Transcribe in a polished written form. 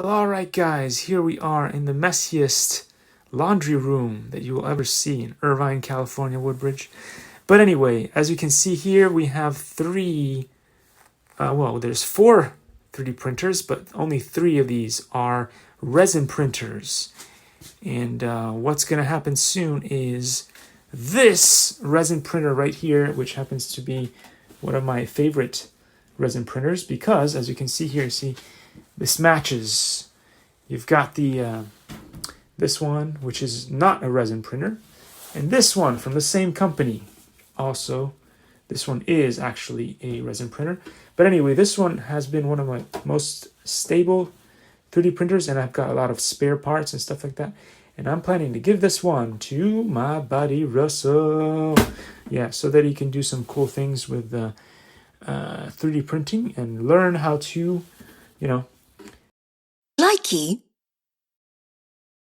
All right, guys, here we are in the messiest laundry room that you will ever see in Irvine, California, Woodbridge. But anyway, as you can see here, we have there's four 3D printers, but only three of these are resin printers. And what's going to happen soon is this resin printer right here, which happens to be one of my favorite resin printers because, as you can see here, this matches. You've got the this one, which is not a resin printer, and this one from the same company. Also, this one is actually a resin printer. But anyway, this one has been one of my most stable 3D printers, and I've got a lot of spare parts and stuff like that. And I'm planning to give this one to my buddy Russell. Yeah, so that he can do some cool things with 3D printing and learn how to, Likey